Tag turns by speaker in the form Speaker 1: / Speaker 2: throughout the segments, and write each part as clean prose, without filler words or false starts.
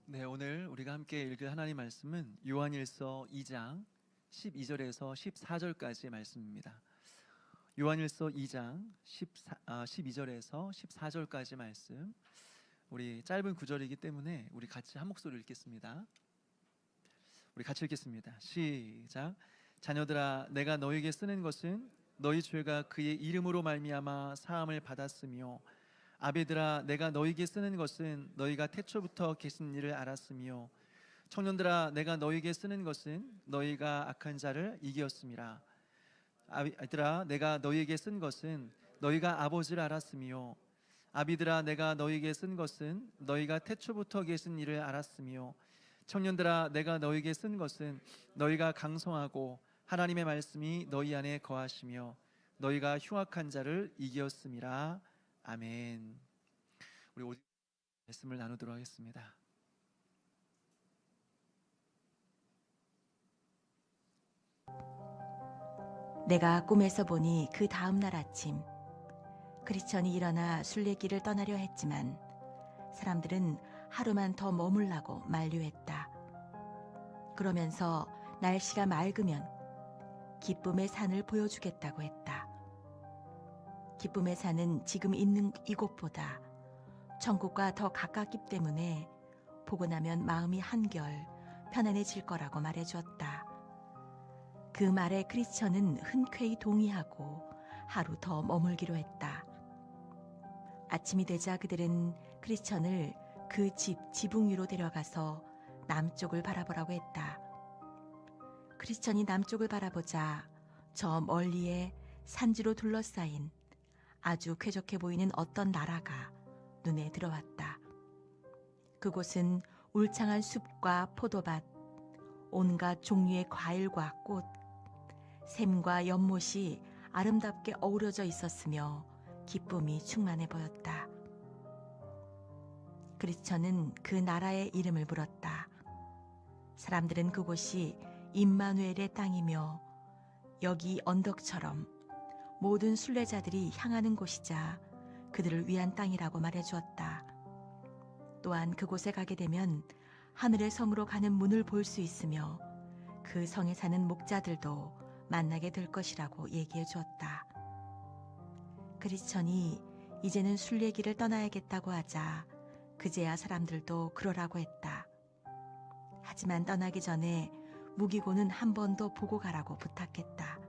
Speaker 1: 네, 오늘 우리가 함께 읽을 하나님 말씀은 요한일서 2장 12절에서 14절까지의 말씀입니다. 요한일서 2장 12절에서 14절까지 말씀. 우리 짧은 구절이기 때문에 우리 같이 한 목소리로 읽겠습니다. 우리 같이 읽겠습니다. 시작. 자녀들아, 내가 너에게 쓰는 것은 너희 죄가 그의 이름으로 말미암아 사함을 받았으며, 아비들아, 내가 너희에게 쓰는 것은 너희가 태초부터 계신 일을 알았으며, 청년들아, 내가 너희에게 쓰는 것은 너희가 악한 자를 이기었음이라. 아비들아, 내가 너희에게 쓴 것은 너희가 아버지를 알았으며, 아비들아, 내가 너희에게 쓴 것은 너희가 태초부터 계신 일을 알았으며, 청년들아, 내가 너희에게 쓴 것은 너희가 강성하고 하나님의 말씀이 너희 안에 거하시며 너희가 흉악한 자를 이기었음이라. 아멘. 우리 오직 말씀을 나누도록 하겠습니다.
Speaker 2: 내가 꿈에서 보니 그 다음 날 아침 크리스천이 일어나 순례길을 떠나려 했지만 사람들은 하루만 더 머물라고 만류했다. 그러면서 날씨가 맑으면 기쁨의 산을 보여주겠다고 했다. 기쁨의 산은 지금 있는 이곳보다 천국과 더 가깝기 때문에 보고 나면 마음이 한결 편안해질 거라고 말해주었다. 그 말에 크리스천은 흔쾌히 동의하고 하루 더 머물기로 했다. 아침이 되자 그들은 크리스천을 그 집 지붕 위로 데려가서 남쪽을 바라보라고 했다. 크리스천이 남쪽을 바라보자 저 멀리에 산지로 둘러싸인 아주 쾌적해 보이는 어떤 나라가 눈에 들어왔다. 그곳은 울창한 숲과 포도밭, 온갖 종류의 과일과 꽃, 샘과 연못이 아름답게 어우러져 있었으며 기쁨이 충만해 보였다. 크리스천은 그 나라의 이름을 물었다. 사람들은 그곳이 임마누엘의 땅이며 여기 언덕처럼 모든 순례자들이 향하는 곳이자 그들을 위한 땅이라고 말해주었다. 또한 그곳에 가게 되면 하늘의 성으로 가는 문을 볼 수 있으며 그 성에 사는 목자들도 만나게 될 것이라고 얘기해 주었다. 크리스천이 이제는 순례길을 떠나야겠다고 하자 그제야 사람들도 그러라고 했다. 하지만 떠나기 전에 무기고는 한 번 더 보고 가라고 부탁했다.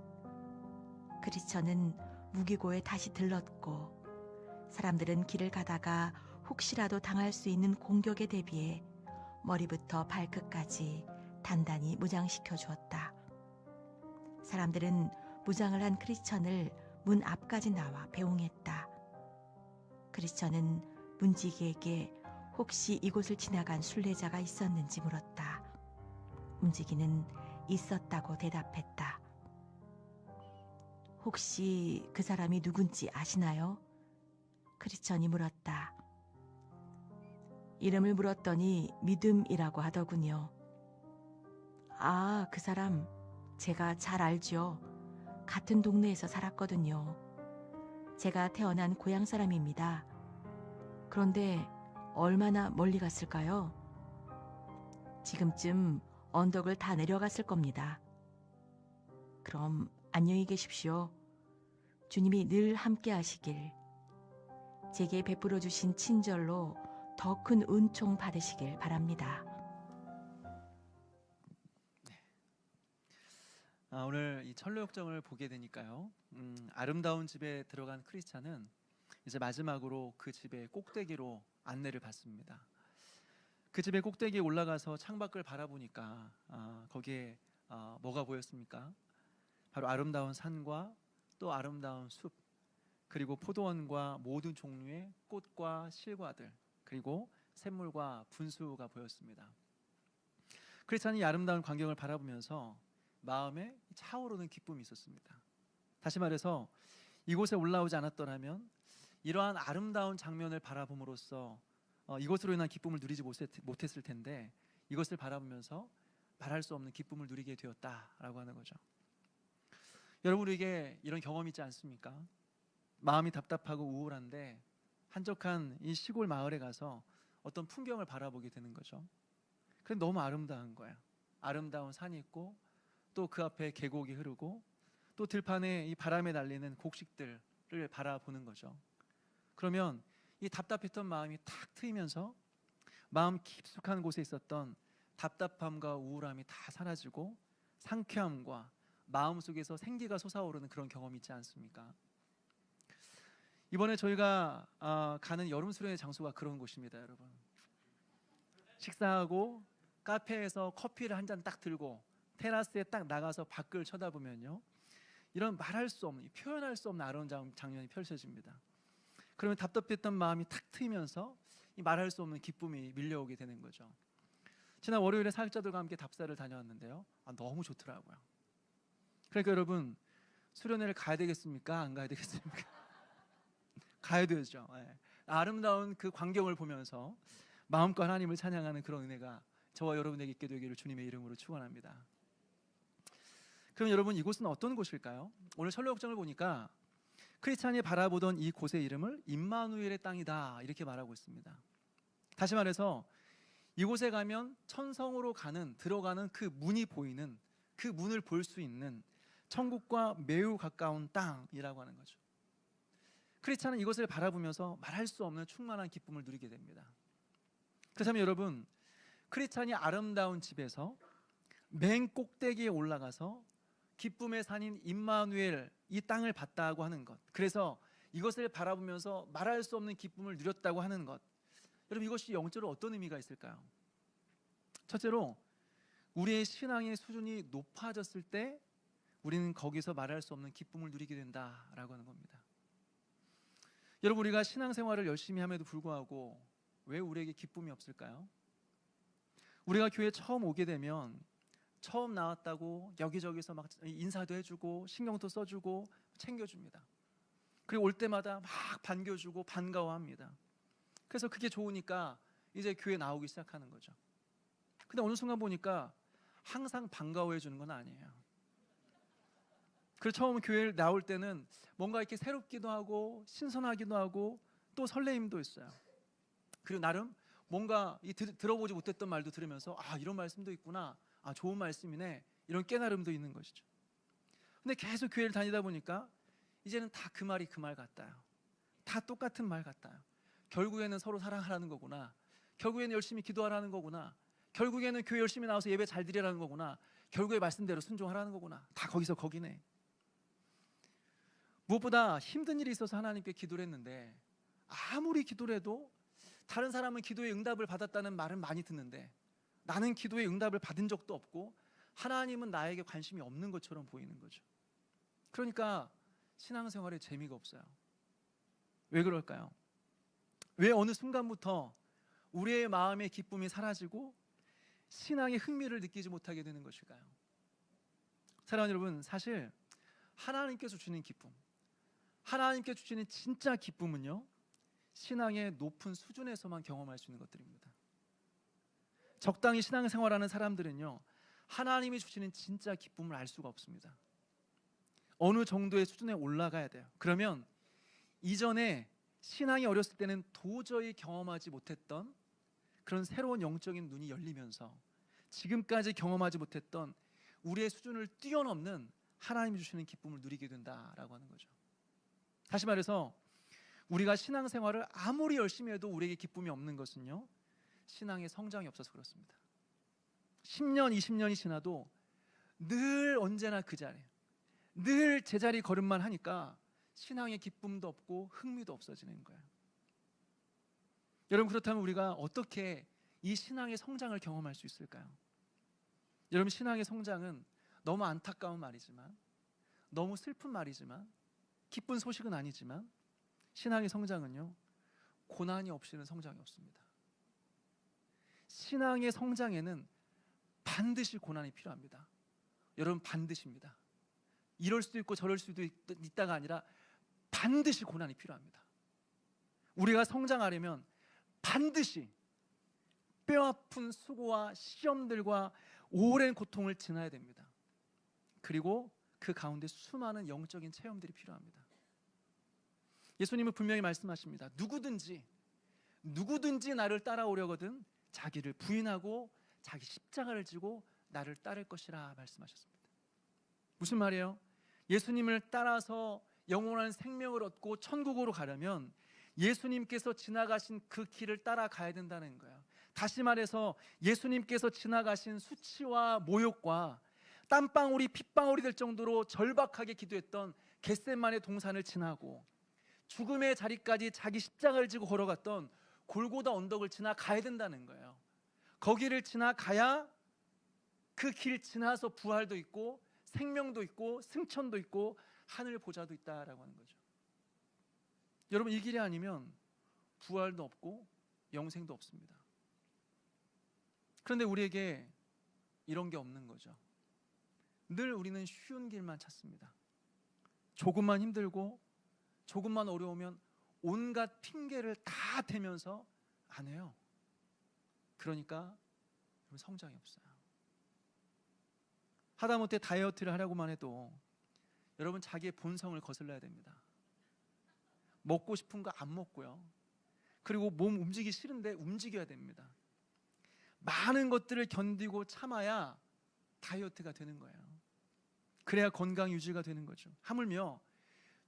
Speaker 2: 크리스천은 무기고에 다시 들렀고 사람들은 길을 가다가 혹시라도 당할 수 있는 공격에 대비해 머리부터 발끝까지 단단히 무장시켜 주었다. 사람들은 무장을 한 크리스천을 문 앞까지 나와 배웅했다. 크리스천은 문지기에게 혹시 이곳을 지나간 순례자가 있었는지 물었다. 문지기는 있었다고 대답했다. 혹시 그 사람이 누군지 아시나요? 크리스천이 물었다. 이름을 물었더니 믿음이라고 하더군요. 아, 그 사람 제가 잘 알죠. 같은 동네에서 살았거든요. 제가 태어난 고향 사람입니다. 그런데 얼마나 멀리 갔을까요? 지금쯤 언덕을 다 내려갔을 겁니다. 그럼 안녕히 계십시오. 주님이 늘 함께 하시길, 제게 베풀어 주신 친절로 더 큰 은총 받으시길 바랍니다.
Speaker 1: 오늘 이 천로역정을 보게 되니까요. 아름다운 집에 들어간 크리스찬은 이제 마지막으로 그 집의 꼭대기로 안내를 받습니다. 그 집의 꼭대기에 올라가서 창밖을 바라보니까 거기에 뭐가 보였습니까? 바로 아름다운 산과 또 아름다운 숲, 그리고 포도원과 모든 종류의 꽃과 실과들, 그리고 샘물과 분수가 보였습니다. 크리스찬이 아름다운 광경을 바라보면서 마음에 차오르는 기쁨이 있었습니다. 다시 말해서 이곳에 올라오지 않았더라면 이러한 아름다운 장면을 바라봄으로써 이것으로 인한 기쁨을 누리지 못했을 텐데, 이것을 바라보면서 말할 수 없는 기쁨을 누리게 되었다라고 하는 거죠. 여러분에게 이런 경험이 있지 않습니까? 마음이 답답하고 우울한데 한적한 이 시골 마을에 가서 어떤 풍경을 바라보게 되는 거죠. 그런데 너무 아름다운 거야. 아름다운 산이 있고 또 그 앞에 계곡이 흐르고 또 들판에 이 바람에 날리는 곡식들을 바라보는 거죠. 그러면 이 답답했던 마음이 탁 트이면서 마음 깊숙한 곳에 있었던 답답함과 우울함이 다 사라지고 상쾌함과 마음속에서 생기가 솟아오르는 그런 경험이 있지 않습니까? 이번에 저희가 가는 여름 수련회 장소가 그런 곳입니다, 여러분. 식사하고 카페에서 커피를 한 잔 딱 들고 테라스에 딱 나가서 밖을 쳐다보면요, 이런 말할 수 없는, 표현할 수 없는 아름다운 장면이 펼쳐집니다. 그러면 답답했던 마음이 탁 트이면서 이 말할 수 없는 기쁨이 밀려오게 되는 거죠. 지난 월요일에 사역자들과 함께 답사를 다녀왔는데요, 너무 좋더라고요. 그러니까 여러분, 수련회를 가야 되겠습니까? 안 가야 되겠습니까? 가야 되죠. 예. 아름다운 그 광경을 보면서 마음껏 하나님을 찬양하는 그런 은혜가 저와 여러분에게 있게 되기를 주님의 이름으로 축원합니다. 그럼 여러분, 이곳은 어떤 곳일까요? 오늘 설교역정을 보니까 크리스찬이 바라보던 이 곳의 이름을 임마누엘의 땅이다 이렇게 말하고 있습니다. 다시 말해서 이곳에 가면 천성으로 들어가는 그 문이 보이는, 그 문을 볼 수 있는 천국과 매우 가까운 땅이라고 하는 거죠. 크리스찬은 이것을 바라보면서 말할 수 없는 충만한 기쁨을 누리게 됩니다. 그렇다면 여러분, 크리스찬이 아름다운 집에서 맨 꼭대기에 올라가서 기쁨의 산인 임마누엘, 이 땅을 봤다고 하는 것, 그래서 이것을 바라보면서 말할 수 없는 기쁨을 누렸다고 하는 것, 여러분, 이것이 영적으로 어떤 의미가 있을까요? 첫째로, 우리의 신앙의 수준이 높아졌을 때 우리는 거기서 말할 수 없는 기쁨을 누리게 된다라고 하는 겁니다. 여러분, 우리가 신앙생활을 열심히 함에도 불구하고 왜 우리에게 기쁨이 없을까요? 우리가 교회 처음 오게 되면 처음 나왔다고 여기저기서 막 인사도 해주고 신경도 써주고 챙겨줍니다. 그리고 올 때마다 막 반겨주고 반가워합니다. 그래서 그게 좋으니까 이제 교회 나오기 시작하는 거죠. 근데 어느 순간 보니까 항상 반가워해 주는 건 아니에요. 그래서 처음 교회를 나올 때는 뭔가 이렇게 새롭기도 하고 신선하기도 하고 또 설레임도 있어요. 그리고 나름 뭔가 들어보지 못했던 말도 들으면서 이런 말씀도 있구나, 좋은 말씀이네, 이런 깨달음도 있는 것이죠. 근데 계속 교회를 다니다 보니까 이제는 다 그 말이 그 말 같아요. 다 똑같은 말 같아요. 결국에는 서로 사랑하라는 거구나, 결국에는 열심히 기도하라는 거구나, 결국에는 교회 열심히 나와서 예배 잘 드리라는 거구나, 결국에 말씀대로 순종하라는 거구나, 다 거기서 거기네. 무엇보다 힘든 일이 있어서 하나님께 기도를 했는데, 아무리 기도를 해도 다른 사람은 기도의 응답을 받았다는 말은 많이 듣는데 나는 기도의 응답을 받은 적도 없고 하나님은 나에게 관심이 없는 것처럼 보이는 거죠. 그러니까 신앙생활에 재미가 없어요. 왜 그럴까요? 왜 어느 순간부터 우리의 마음의 기쁨이 사라지고 신앙의 흥미를 느끼지 못하게 되는 것일까요? 사랑하는 여러분, 사실 하나님께서 주시는 기쁨, 하나님께 주시는 진짜 기쁨은요, 신앙의 높은 수준에서만 경험할 수 있는 것들입니다. 적당히 신앙생활하는 사람들은요, 하나님이 주시는 진짜 기쁨을 알 수가 없습니다. 어느 정도의 수준에 올라가야 돼요. 그러면 이전에 신앙이 어렸을 때는 도저히 경험하지 못했던 그런 새로운 영적인 눈이 열리면서 지금까지 경험하지 못했던 우리의 수준을 뛰어넘는 하나님이 주시는 기쁨을 누리게 된다라고 하는 거죠. 다시 말해서 우리가 신앙생활을 아무리 열심히 해도 우리에게 기쁨이 없는 것은요, 신앙의 성장이 없어서 그렇습니다. 10년, 20년이 지나도 늘 언제나 그 자리, 늘 제자리 걸음만 하니까 신앙의 기쁨도 없고 흥미도 없어지는 거예요. 여러분, 그렇다면 우리가 어떻게 이 신앙의 성장을 경험할 수 있을까요? 여러분, 신앙의 성장은 너무 안타까운 말이지만, 너무 슬픈 말이지만, 기쁜 소식은 아니지만, 신앙의 성장은요, 고난이 없이는 성장이 없습니다. 신앙의 성장에는 반드시 고난이 필요합니다. 여러분, 반드시입니다. 이럴 수도 있고 저럴 수도 있다가 아니라 반드시 고난이 필요합니다. 우리가 성장하려면 반드시 뼈아픈 수고와 시험들과 오랜 고통을 지나야 됩니다. 그리고 그 가운데 수많은 영적인 체험들이 필요합니다. 예수님은 분명히 말씀하십니다. 누구든지 나를 따라오려거든 자기를 부인하고 자기 십자가를 지고 나를 따를 것이라 말씀하셨습니다. 무슨 말이에요? 예수님을 따라서 영원한 생명을 얻고 천국으로 가려면 예수님께서 지나가신 그 길을 따라가야 된다는 거예요. 다시 말해서 예수님께서 지나가신 수치와 모욕과 땀방울이 핏방울이 될 정도로 절박하게 기도했던 겟세마네 동산을 지나고 죽음의 자리까지 자기 십자가를 지고 걸어갔던 골고다 언덕을 지나가야 된다는 거예요. 거기를 지나가야 그 길 지나서 부활도 있고 생명도 있고 승천도 있고 하늘 보좌도 있다라고 하는 거죠. 여러분, 이 길이 아니면 부활도 없고 영생도 없습니다. 그런데 우리에게 이런 게 없는 거죠. 늘 우리는 쉬운 길만 찾습니다. 조금만 힘들고 조금만 어려우면 온갖 핑계를 다 대면서 안 해요. 그러니까 성장이 없어요. 하다못해 다이어트를 하려고만 해도 여러분, 자기의 본성을 거슬러야 됩니다. 먹고 싶은 거 안 먹고요. 그리고 몸 움직이기 싫은데 움직여야 됩니다. 많은 것들을 견디고 참아야 다이어트가 되는 거예요. 그래야 건강 유지가 되는 거죠. 하물며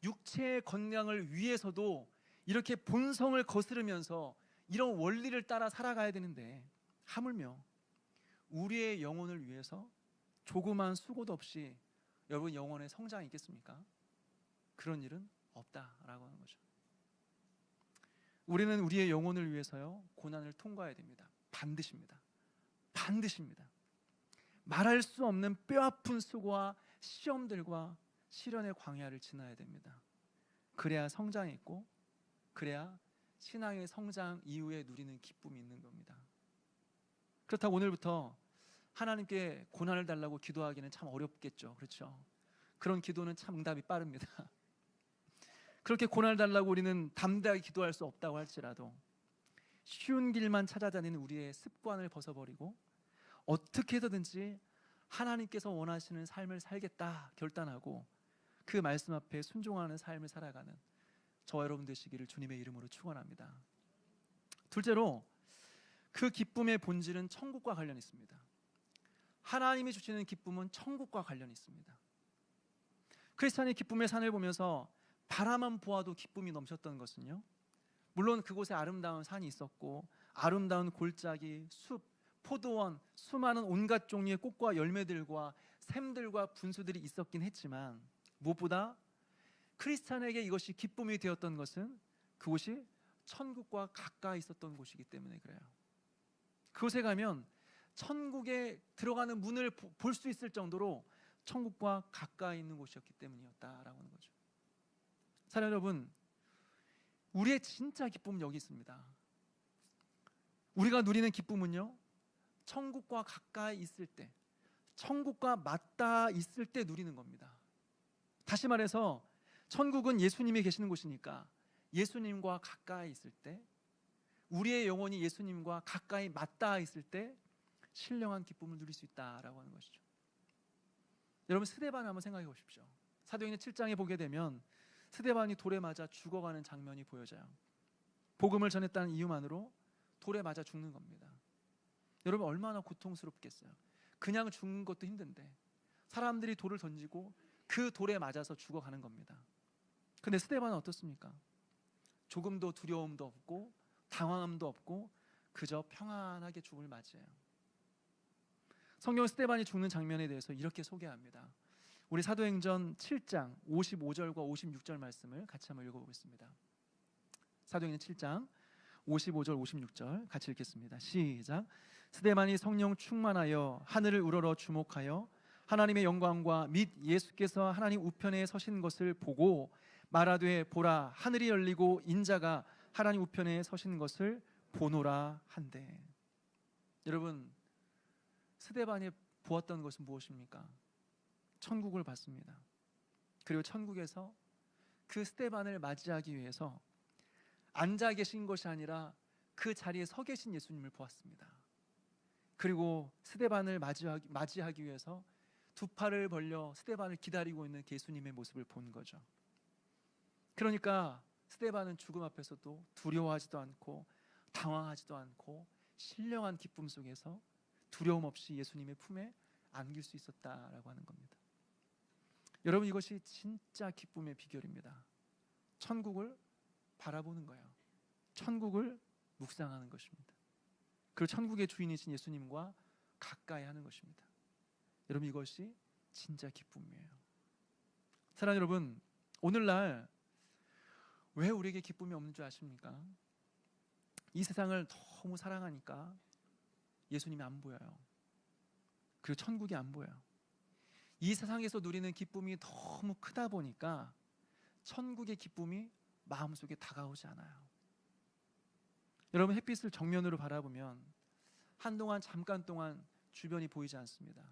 Speaker 1: 육체의 건강을 위해서도 이렇게 본성을 거스르면서 이런 원리를 따라 살아가야 되는데, 하물며 우리의 영혼을 위해서 조그만 수고도 없이 여러분 영혼의 성장이 있겠습니까? 그런 일은 없다라고 하는 거죠. 우리는 우리의 영혼을 위해서요 고난을 통과해야 됩니다. 반드시입니다. 반드시입니다. 말할 수 없는 뼈아픈 수고와 시험들과 시련의 광야를 지나야 됩니다. 그래야 성장이 있고, 그래야 신앙의 성장 이후에 누리는 기쁨이 있는 겁니다. 그렇다고 오늘부터 하나님께 고난을 달라고 기도하기는 참 어렵겠죠. 그렇죠? 그런 기도는 참 응답이 빠릅니다. 그렇게 고난을 달라고 우리는 담대하게 기도할 수 없다고 할지라도 쉬운 길만 찾아다니는 우리의 습관을 벗어버리고 어떻게 해서든지 하나님께서 원하시는 삶을 살겠다 결단하고 그 말씀 앞에 순종하는 삶을 살아가는 저와 여러분 되시기를 주님의 이름으로 축원합니다. 둘째로, 그 기쁨의 본질은 천국과 관련이 있습니다. 하나님이 주시는 기쁨은 천국과 관련이 있습니다. 크리스찬이 기쁨의 산을 보면서 바라만 보아도 기쁨이 넘쳤던 것은요, 물론 그곳에 아름다운 산이 있었고 아름다운 골짜기, 숲, 포도원, 수많은 온갖 종류의 꽃과 열매들과 샘들과 분수들이 있었긴 했지만, 무엇보다 크리스찬에게 이것이 기쁨이 되었던 것은 그곳이 천국과 가까이 있었던 곳이기 때문에 그래요. 그곳에 가면 천국에 들어가는 문을 볼 수 있을 정도로 천국과 가까이 있는 곳이었기 때문이었다라고 하는 거죠. 사랑 여러분, 우리의 진짜 기쁨은 여기 있습니다. 우리가 누리는 기쁨은요, 천국과 가까이 있을 때, 천국과 맞닿아 있을 때 누리는 겁니다. 다시 말해서 천국은 예수님이 계시는 곳이니까 예수님과 가까이 있을 때, 우리의 영혼이 예수님과 가까이 맞닿아 있을 때 신령한 기쁨을 누릴 수 있다라고 하는 것이죠. 여러분, 스데반 한번 생각해 보십시오. 사도행전 7장에 보게 되면 스데반이 돌에 맞아 죽어가는 장면이 보여져요. 복음을 전했다는 이유만으로 돌에 맞아 죽는 겁니다. 여러분, 얼마나 고통스럽겠어요. 그냥 죽는 것도 힘든데 사람들이 돌을 던지고 그 돌에 맞아서 죽어가는 겁니다. 근데 스데반은 어떻습니까? 조금도 두려움도 없고 당황함도 없고 그저 평안하게 죽음을 맞이해요. 성경 스데반이 죽는 장면에 대해서 이렇게 소개합니다. 우리 사도행전 7장 55절과 56절 말씀을 같이 한번 읽어보겠습니다. 사도행전 7장 55절 56절 같이 읽겠습니다. 시작. 스데반이 성령 충만하여 하늘을 우러러 주목하여 하나님의 영광과 및 예수께서 하나님 우편에 서신 것을 보고 말하되 보라, 하늘이 열리고 인자가 하나님 우편에 서신 것을 보노라 한대. 여러분, 스데반이 보았던 것은 무엇입니까? 천국을 봤습니다. 그리고 천국에서 그 스데반을 맞이하기 위해서 앉아 계신 것이 아니라 그 자리에 서 계신 예수님을 보았습니다. 그리고 스데반을 맞이하기 위해서 두 팔을 벌려 스데반을 기다리고 있는 예수님의 모습을 본 거죠. 그러니까 스데반은 죽음 앞에서도 두려워하지도 않고 당황하지도 않고 신령한 기쁨 속에서 두려움 없이 예수님의 품에 안길 수 있었다라고 하는 겁니다. 여러분, 이것이 진짜 기쁨의 비결입니다. 천국을 바라보는 거예요. 천국을 묵상하는 것입니다. 그리고 천국의 주인이신 예수님과 가까이 하는 것입니다. 여러분, 이것이 진짜 기쁨이에요. 사랑하는 여러분, 오늘날 왜 우리에게 기쁨이 없는 줄 아십니까? 이 세상을 너무 사랑하니까 예수님이 안 보여요. 그리고 천국이 안 보여요. 이 세상에서 누리는 기쁨이 너무 크다 보니까 천국의 기쁨이 마음속에 다가오지 않아요. 여러분, 햇빛을 정면으로 바라보면 한동안 잠깐 동안 주변이 보이지 않습니다.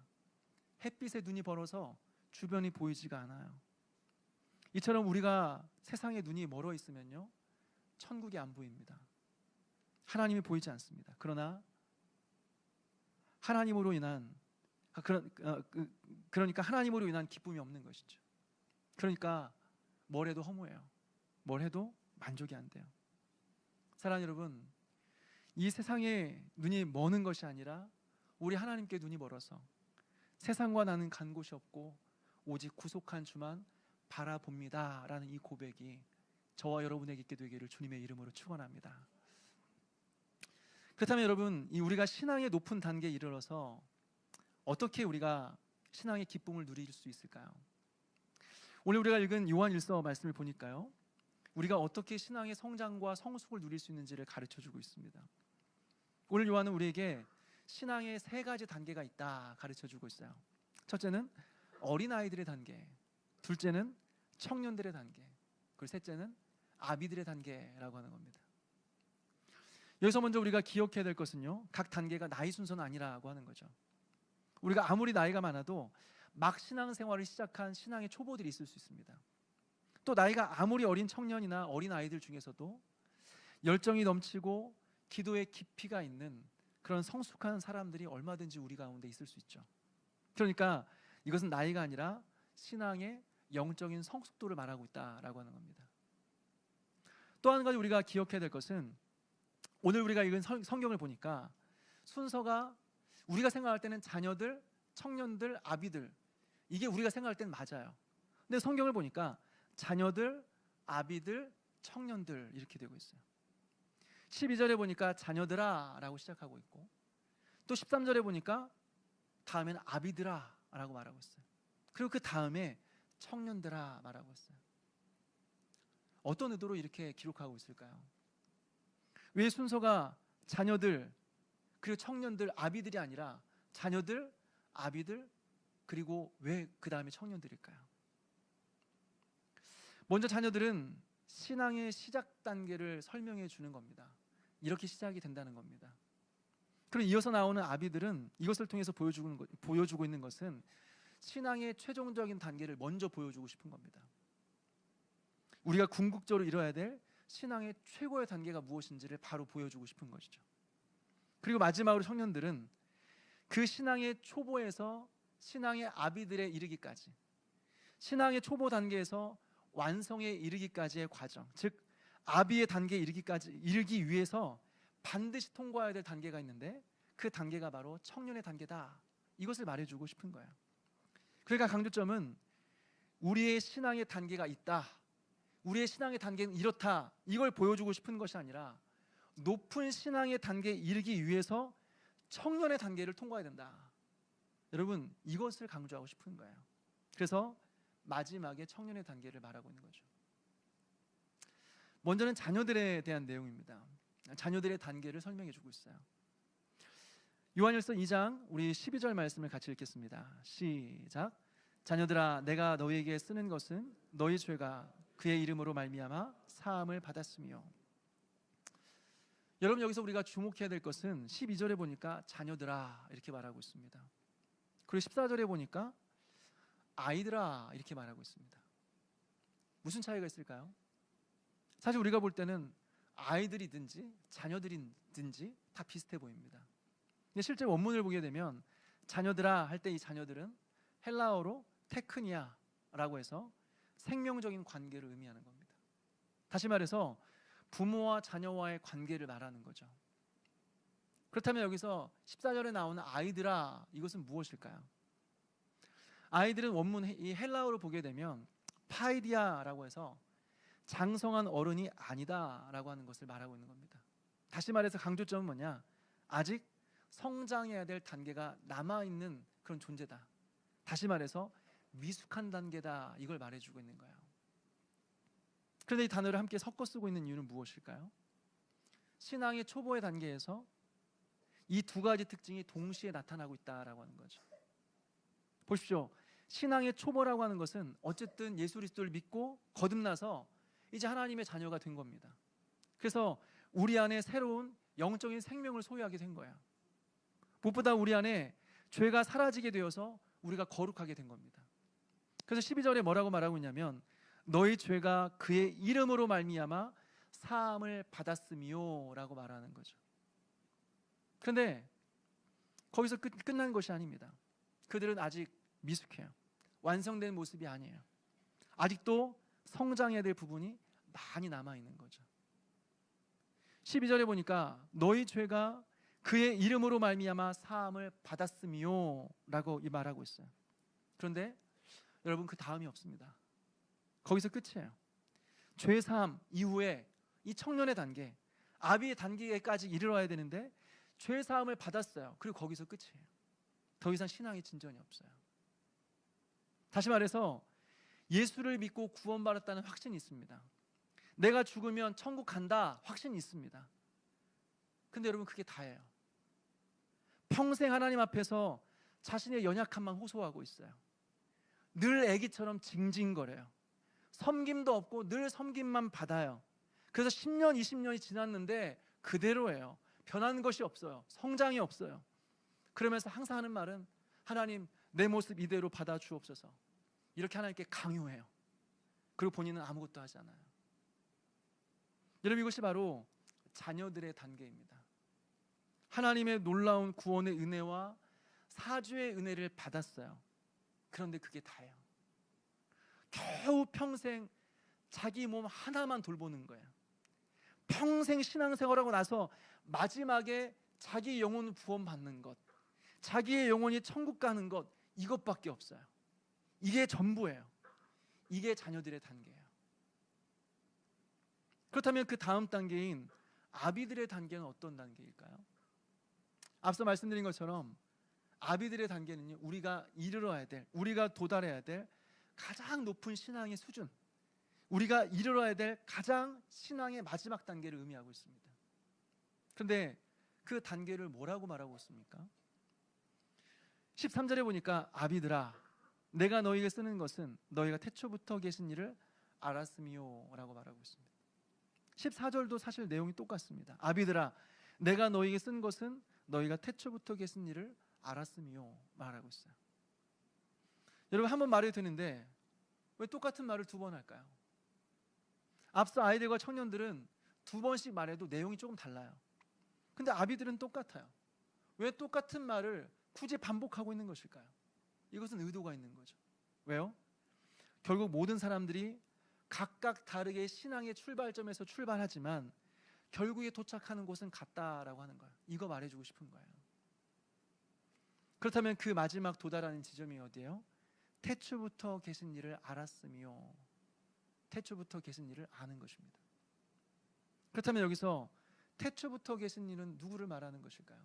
Speaker 1: 햇빛에 눈이 벌어서 주변이 보이지가 않아요. 이처럼 우리가 세상에 눈이 멀어 있으면요, 천국이 안 보입니다. 하나님이 보이지 않습니다. 그러나 하나님으로 인한 그러니까 하나님으로 인한 기쁨이 없는 것이죠. 그러니까 뭘 해도 허무해요. 뭘 해도 만족이 안 돼요. 사랑하는 여러분, 이 세상에 눈이 머는 것이 아니라 우리 하나님께 눈이 멀어서 세상과 나는 간 곳이 없고 오직 구속한 주만 바라봅니다 라는 이 고백이 저와 여러분에게 있게 되기를 주님의 이름으로 축원합니다. 그렇다면 여러분, 이 우리가 신앙의 높은 단계에 이르러서 어떻게 우리가 신앙의 기쁨을 누릴 수 있을까요? 오늘 우리가 읽은 요한일서 말씀을 보니까요, 우리가 어떻게 신앙의 성장과 성숙을 누릴 수 있는지를 가르쳐주고 있습니다. 오늘 요한은 우리에게 신앙의 3가지 단계가 있다 가르쳐주고 있어요. 첫째는 어린아이들의 단계, 둘째는 청년들의 단계, 그리고 셋째는 아비들의 단계라고 하는 겁니다. 여기서 먼저 우리가 기억해야 될 것은요, 각 단계가 나이 순서는 아니라고 하는 거죠. 우리가 아무리 나이가 많아도 막 신앙생활을 시작한 신앙의 초보들이 있을 수 있습니다. 또 나이가 아무리 어린 청년이나 어린 아이들 중에서도 열정이 넘치고 기도의 깊이가 있는 그런 성숙한 사람들이 얼마든지 우리 가운데 있을 수 있죠. 그러니까 이것은 나이가 아니라 신앙의 영적인 성숙도를 말하고 있다라고 하는 겁니다. 또 한 가지 우리가 기억해야 될 것은, 오늘 우리가 읽은 성경을 보니까 순서가 우리가 생각할 때는 자녀들, 청년들, 아비들, 이게 우리가 생각할 때는 맞아요. 근데 성경을 보니까 자녀들, 아비들, 청년들 이렇게 되고 있어요. 12절에 보니까 자녀들아 라고 시작하고 있고, 또 13절에 보니까 다음에는 아비들아 라고 말하고 있어요. 그리고 그 다음에 청년들아 말하고 있어요. 어떤 의도로 이렇게 기록하고 있을까요? 왜 순서가 자녀들, 그리고 청년들, 아비들이 아니라 자녀들, 아비들, 그리고 왜 그 다음에 청년들일까요? 먼저 자녀들은 신앙의 시작 단계를 설명해 주는 겁니다. 이렇게 시작이 된다는 겁니다. 그럼 이어서 나오는 아비들은 이것을 통해서 보여주고 있는 것은 신앙의 최종적인 단계를 먼저 보여주고 싶은 겁니다. 우리가 궁극적으로 이뤄야 될 신앙의 최고의 단계가 무엇인지를 바로 보여주고 싶은 것이죠. 그리고 마지막으로 청년들은 그 신앙의 초보에서 신앙의 아비들에 이르기까지, 신앙의 초보 단계에서 완성에 이르기까지의 과정, 즉 아비의 단계에 이르기 위해서 반드시 통과해야 될 단계가 있는데, 그 단계가 바로 청년의 단계다, 이것을 말해주고 싶은 거예요. 그러니까 강조점은 우리의 신앙의 단계가 있다, 우리의 신앙의 단계는 이렇다, 이걸 보여주고 싶은 것이 아니라 높은 신앙의 단계에 이르기 위해서 청년의 단계를 통과해야 된다. 여러분, 이것을 강조하고 싶은 거예요. 그래서 마지막에 청년의 단계를 말하고 있는 거죠. 먼저는 자녀들에 대한 내용입니다. 자녀들의 단계를 설명해 주고 있어요. 요한일서 2장 우리 12절 말씀을 같이 읽겠습니다. 시작. 자녀들아, 내가 너희에게 쓰는 것은 너희 죄가 그의 이름으로 말미암아 사함을 받았으며. 여러분, 여기서 우리가 주목해야 될 것은 12절에 보니까 자녀들아 이렇게 말하고 있습니다. 그리고 14절에 보니까 아이들아 이렇게 말하고 있습니다. 무슨 차이가 있을까요? 사실 우리가 볼 때는 아이들이든지 자녀들이든지 다 비슷해 보입니다. 근데 실제 원문을 보게 되면 자녀들아 할 때 이 자녀들은 헬라어로 테크니아라고 해서 생명적인 관계를 의미하는 겁니다. 다시 말해서 부모와 자녀와의 관계를 말하는 거죠. 그렇다면 여기서 14절에 나오는 아이들아, 이것은 무엇일까요? 아이들은 원문 이 헬라어로 보게 되면 파이디아라고 해서 장성한 어른이 아니다라고 하는 것을 말하고 있는 겁니다. 다시 말해서 강조점은 뭐냐? 아직 성장해야 될 단계가 남아있는 그런 존재다. 다시 말해서 미숙한 단계다, 이걸 말해주고 있는 거예요. 그런데 이 단어를 함께 섞어 쓰고 있는 이유는 무엇일까요? 신앙의 초보의 단계에서 이 두 가지 특징이 동시에 나타나고 있다라고 하는 거죠. 보십시오. 신앙의 초보라고 하는 것은 어쨌든 예수 그리스도를 믿고 거듭나서 이제 하나님의 자녀가 된 겁니다. 그래서 우리 안에 새로운 영적인 생명을 소유하게 된 거야. 무엇보다 우리 안에 죄가 사라지게 되어서 우리가 거룩하게 된 겁니다. 그래서 12절에 뭐라고 말하고 있냐면 너희 죄가 그의 이름으로 말미암아 사함을 받았으며 라고 말하는 거죠. 그런데 거기서 끝난 것이 아닙니다. 그들은 아직 미숙해요. 완성된 모습이 아니에요. 아직도 성장해야 될 부분이 많이 남아있는 거죠. 12절에 보니까 너희 죄가 그의 이름으로 말미암아 사함을 받았으며 라고 말하고 있어요. 그런데 여러분, 그 다음이 없습니다. 거기서 끝이에요. 죄 사함 이후에 이 청년의 단계, 아비의 단계까지 이르러야 되는데 죄 사함을 받았어요. 그리고 거기서 끝이에요. 더 이상 신앙의 진전이 없어요. 다시 말해서 예수를 믿고 구원받았다는 확신이 있습니다. 내가 죽으면 천국 간다 확신이 있습니다. 근데 여러분, 그게 다예요. 평생 하나님 앞에서 자신의 연약함만 호소하고 있어요. 늘 애기처럼 징징거려요. 섬김도 없고 늘 섬김만 받아요. 그래서 10년, 20년이 지났는데 그대로예요. 변한 것이 없어요. 성장이 없어요. 그러면서 항상 하는 말은 하나님, 내 모습 이대로 받아주옵소서. 이렇게 하나님께 강요해요. 그리고 본인은 아무것도 하지 않아요. 여러분, 이것이 바로 자녀들의 단계입니다. 하나님의 놀라운 구원의 은혜와 사주의 은혜를 받았어요. 그런데 그게 다예요. 겨우 평생 자기 몸 하나만 돌보는 거예요. 평생 신앙생활하고 나서 마지막에 자기 영혼 구원받는 것, 자기의 영혼이 천국 가는 것, 이것밖에 없어요. 이게 전부예요. 이게 자녀들의 단계예요. 그렇다면 그 다음 단계인 아비들의 단계는 어떤 단계일까요? 앞서 말씀드린 것처럼 아비들의 단계는요, 우리가 이르러야 될, 우리가 도달해야 될 가장 높은 신앙의 수준, 우리가 이르러야 될 가장 신앙의 마지막 단계를 의미하고 있습니다. 그런데 그 단계를 뭐라고 말하고 있습니까? 13절에 보니까 아비들아, 내가 너희에게 쓰는 것은 너희가 태초부터 계신 일을 알았으며 라고 말하고 있습니다. 14절도 사실 내용이 똑같습니다. 아비들아, 내가 너희에게 쓴 것은 너희가 태초부터 계신 일을 알았으며 말하고 있어요. 여러분, 한 번 말해도 되는데 왜 똑같은 말을 두 번 할까요? 앞서 아이들과 청년들은 두 번씩 말해도 내용이 조금 달라요. 근데 아비들은 똑같아요. 왜 똑같은 말을 굳이 반복하고 있는 것일까요? 이것은 의도가 있는 거죠. 왜요? 결국 모든 사람들이 각각 다르게 신앙의 출발점에서 출발하지만 결국에 도착하는 곳은 같다라고 하는 거예요. 이거 말해주고 싶은 거예요. 그렇다면 그 마지막 도달하는 지점이 어디예요? 태초부터 계신 일을 알았으며, 태초부터 계신 일을 아는 것입니다. 그렇다면 여기서 태초부터 계신 일은 누구를 말하는 것일까요?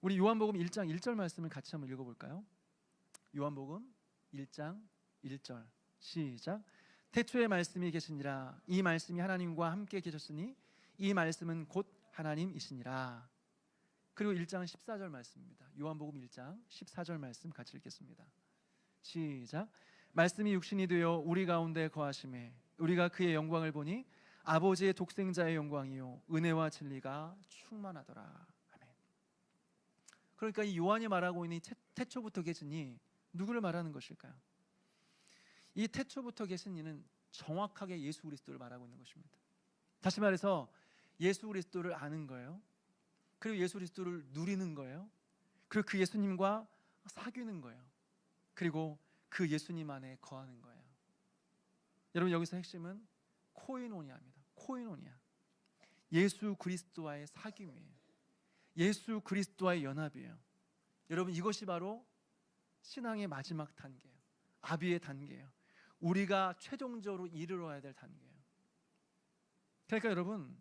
Speaker 1: 우리 요한복음 1장 1절 말씀을 같이 한번 읽어볼까요? 요한복음 1장 1절 시작. 태초에 말씀이 계시니라. 이 말씀이 하나님과 함께 계셨으니 이 말씀은 곧 하나님이시니라. 그리고 1장 14절 말씀입니다. 요한복음 1장 14절 말씀 같이 읽겠습니다. 시작. 말씀이 육신이 되어 우리 가운데 거하심에 우리가 그의 영광을 보니 아버지의 독생자의 영광이요 은혜와 진리가 충만하더라. 아멘. 그러니까 이 요한이 말하고 있는 태초부터 계신 이 누구를 말하는 것일까요? 이 태초부터 계신 이는 정확하게 예수 그리스도를 말하고 있는 것입니다. 다시 말해서 예수 그리스도를 아는 거예요. 그리고 예수 그리스도를 누리는 거예요. 그리고 그 예수님과 사귀는 거예요. 그리고 그 예수님 안에 거하는 거예요. 여러분, 여기서 핵심은 코이노니아입니다. 코이노니아. 예수 그리스도와의 사귐이에요. 예수 그리스도와의 연합이에요. 여러분, 이것이 바로 신앙의 마지막 단계예요. 아비의 단계예요. 우리가 최종적으로 이르러야 될 단계예요. 그러니까 여러분,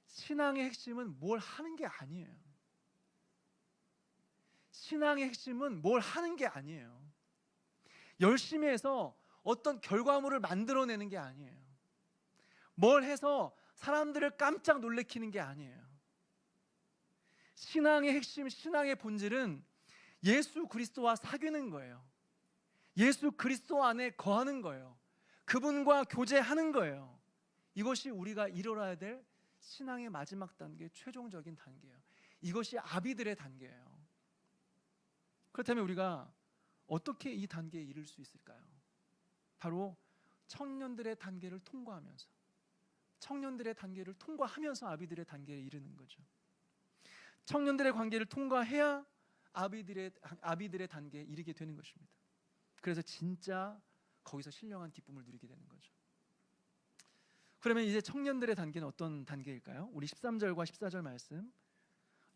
Speaker 1: 신앙의 핵심은 뭘 하는 게 아니에요. 신앙의 핵심은 뭘 하는 게 아니에요. 열심히 해서 어떤 결과물을 만들어내는 게 아니에요. 뭘 해서 사람들을 깜짝 놀래키는 게 아니에요. 신앙의 핵심, 신앙의 본질은 예수 그리스도와 사귀는 거예요. 예수 그리스도 안에 거하는 거예요. 그분과 교제하는 거예요. 이것이 우리가 이뤄야 될 신앙의 마지막 단계, 최종적인 단계예요. 이것이 아비들의 단계예요. 그렇다면 우리가 어떻게 이 단계에 이를 수 있을까요? 바로 청년들의 단계를 통과하면서, 청년들의 단계를 통과하면서 아비들의 단계에 이르는 거죠. 청년들의 관계를 통과해야 아비들의 단계에 이르게 되는 것입니다. 그래서 진짜 거기서 신령한 기쁨을 누리게 되는 거죠. 그러면 이제 청년들의 단계는 어떤 단계일까요? 우리 13절과 14절 말씀,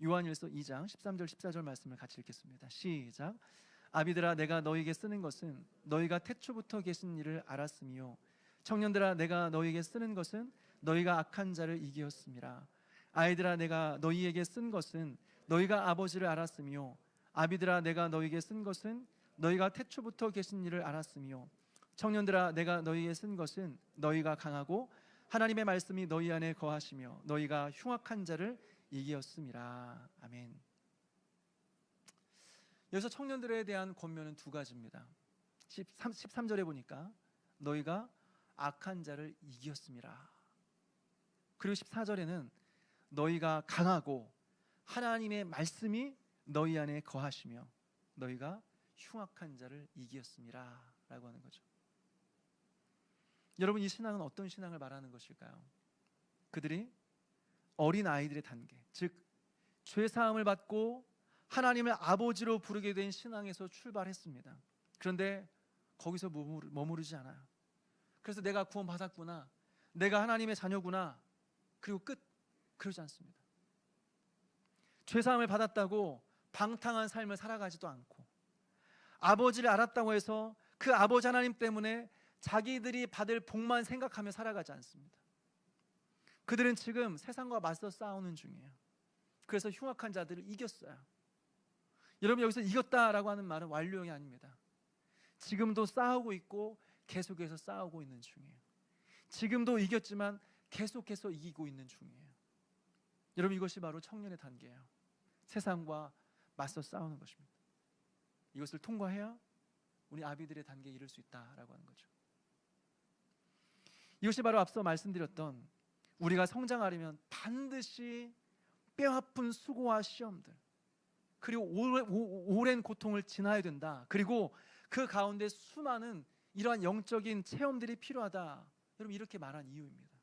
Speaker 1: 요한일서 2장 13절 14절 말씀을 같이 읽겠습니다. 시작. 아비들아, 내가 너희에게 쓰는 것은 너희가 태초부터 계신 일을 알았으며, 청년들아, 내가 너희에게 쓰는 것은 너희가 악한 자를 이기었음이라. 아이들아, 내가 너희에게 쓴 것은 너희가 아버지를 알았으며, 아비들아, 내가 너희에게 쓴 것은 너희가 태초부터 계신 일을 알았으며, 청년들아, 내가 너희에게 쓴 것은 너희가 강하고 하나님의 말씀이 너희 안에 거하시며 너희가 흉악한 자를 이기었음이라. 아멘. 여기서 청년들에 대한 권면은 두 가지입니다. 13절에 보니까 너희가 악한 자를 이기었음이라. 그리고 14절에는 너희가 강하고 하나님의 말씀이 너희 안에 거하시며 너희가 흉악한 자를 이기었음이라 라고 하는 거죠. 여러분, 이 신앙은 어떤 신앙을 말하는 것일까요? 그들이 어린 아이들의 단계, 즉 죄사함을 받고 하나님을 아버지로 부르게 된 신앙에서 출발했습니다. 그런데 거기서 머무르지 않아요. 그래서 내가 구원받았구나, 내가 하나님의 자녀구나, 그리고 끝. 그러지 않습니다. 죄사함을 받았다고 방탕한 삶을 살아가지도 않고, 아버지를 알았다고 해서 그 아버지 하나님 때문에 자기들이 받을 복만 생각하며 살아가지 않습니다. 그들은 지금 세상과 맞서 싸우는 중이에요. 그래서 흉악한 자들을 이겼어요. 여러분, 여기서 이겼다라고 하는 말은 완료형이 아닙니다. 지금도 싸우고 있고 계속해서 싸우고 있는 중이에요. 지금도 이겼지만 계속해서 이기고 있는 중이에요. 여러분, 이것이 바로 청년의 단계예요. 세상과 맞서 싸우는 것입니다. 이것을 통과해야 우리 아비들의 단계에 이를 수 있다라고 하는 거죠. 이것이 바로 앞서 말씀드렸던, 우리가 성장하려면 반드시 뼈아픈 수고와 시험들, 그리고 오랜 고통을 지나야 된다. 그리고 그 가운데 수많은 이러한 영적인 체험들이 필요하다. 여러분, 이렇게 말한 이유입니다.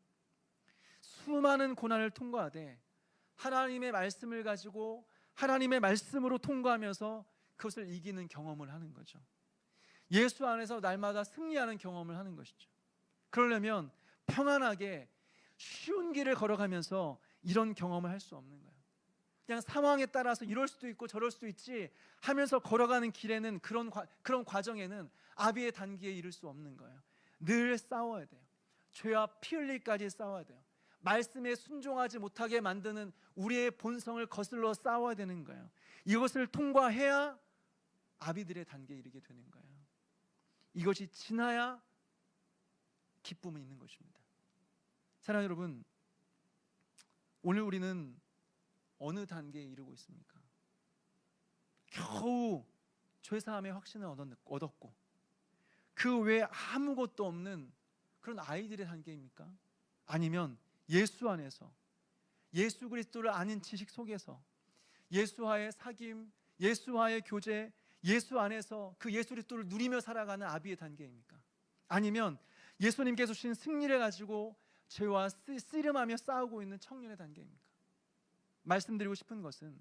Speaker 1: 수많은 고난을 통과하되 하나님의 말씀을 가지고 하나님의 말씀으로 통과하면서 그것을 이기는 경험을 하는 거죠. 예수 안에서 날마다 승리하는 경험을 하는 것이죠. 그러려면 평안하게 쉬운 길을 걸어가면서 이런 경험을 할 수 없는 거예요. 그냥 상황에 따라서 이럴 수도 있고 저럴 수도 있지 하면서 걸어가는 길에는, 그런 과정에는 아비의 단계에 이를 수 없는 거예요. 늘 싸워야 돼요. 죄와 피 흘릴까지 싸워야 돼요. 말씀에 순종하지 못하게 만드는 우리의 본성을 거슬러 싸워야 되는 거예요. 이것을 통과해야 아비들의 단계에 이르게 되는 거예요. 이것이 지나야 기쁨은 있는 것입니다. 사랑하는 여러분, 오늘 우리는 어느 단계에 이르고 있습니까? 겨우 죄사함의 확신을 얻었고 그 외에 아무것도 없는 그런 아이들의 단계입니까? 아니면 예수 안에서 예수 그리스도를 아는 지식 속에서 예수와의 사귐, 예수와의 교제, 예수 안에서 그 예수 그리스도를 누리며 살아가는 아비의 단계입니까? 아니면 예수님께서 주신 승리를 가지고 죄와 씨름하며 싸우고 있는 청년의 단계입니까? 말씀드리고 싶은 것은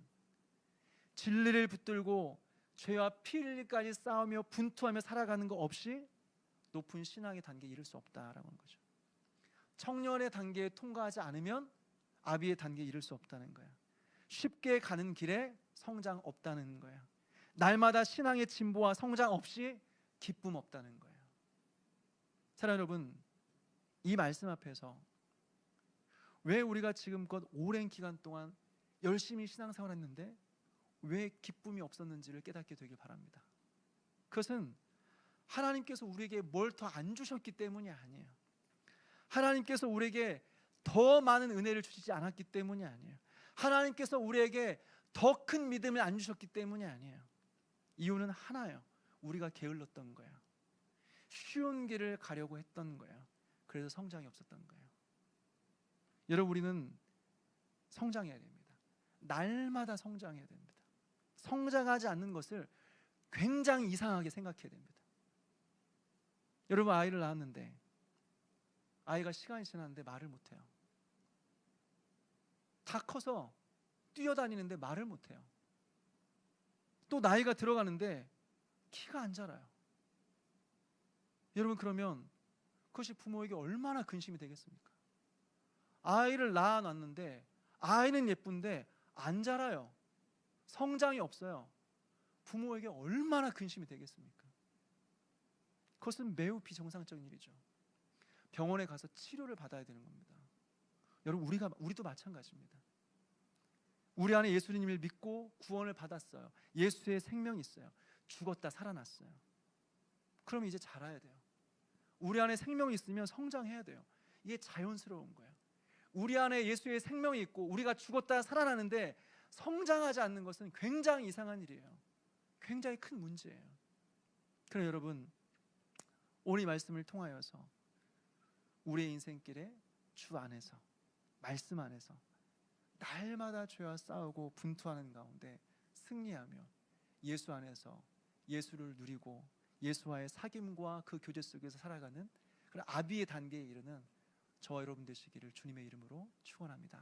Speaker 1: 진리를 붙들고 죄와 피 흘리기까지 싸우며 분투하며 살아가는 것 없이 높은 신앙의 단계에 이를 수 없다라고 하는 거죠. 청년의 단계에 통과하지 않으면 아비의 단계에 이를 수 없다는 거예요. 쉽게 가는 길에 성장 없다는 거예요. 날마다 신앙의 진보와 성장 없이 기쁨 없다는 거예요. 사랑하는 여러분, 이 말씀 앞에서 왜 우리가 지금껏 오랜 기간 동안 열심히 신앙생활 했는데 왜 기쁨이 없었는지를 깨닫게 되길 바랍니다. 그것은 하나님께서 우리에게 뭘 더 안 주셨기 때문이 아니에요. 하나님께서 우리에게 더 많은 은혜를 주시지 않았기 때문이 아니에요. 하나님께서 우리에게 더 큰 믿음을 안 주셨기 때문이 아니에요. 이유는 하나예요. 우리가 게을렀던 거예요. 쉬운 길을 가려고 했던 거예요. 그래서 성장이 없었던 거예요. 여러분, 우리는 성장해야 됩니다. 날마다 성장해야 됩니다. 성장하지 않는 것을 굉장히 이상하게 생각해야 됩니다. 여러분, 아이를 낳았는데 아이가 시간이 지났는데 말을 못해요. 다 커서 뛰어다니는데 말을 못해요. 또 나이가 들어가는데 키가 안 자라요. 여러분, 그러면 그것이 부모에게 얼마나 근심이 되겠습니까? 아이를 낳아놨는데 아이는 예쁜데 안 자라요. 성장이 없어요. 부모에게 얼마나 근심이 되겠습니까? 그것은 매우 비정상적인 일이죠. 병원에 가서 치료를 받아야 되는 겁니다. 여러분, 우리도 마찬가지입니다. 우리 안에 예수님을 믿고 구원을 받았어요. 예수의 생명이 있어요. 죽었다 살아났어요. 그럼 이제 자라야 돼요. 우리 안에 생명이 있으면 성장해야 돼요. 이게 자연스러운 거예요. 우리 안에 예수의 생명이 있고 우리가 죽었다 살아나는데 성장하지 않는 것은 굉장히 이상한 일이에요. 굉장히 큰 문제예요. 그럼 여러분, 오늘 이 말씀을 통하여서 우리의 인생길에 주 안에서, 말씀 안에서 날마다 죄와 싸우고 분투하는 가운데 승리하며 예수 안에서 예수를 누리고 예수와의 사귐과 그 교제 속에서 살아가는 그런 아비의 단계에 이르는 저와 여러분 되시기를 주님의 이름으로 축원합니다.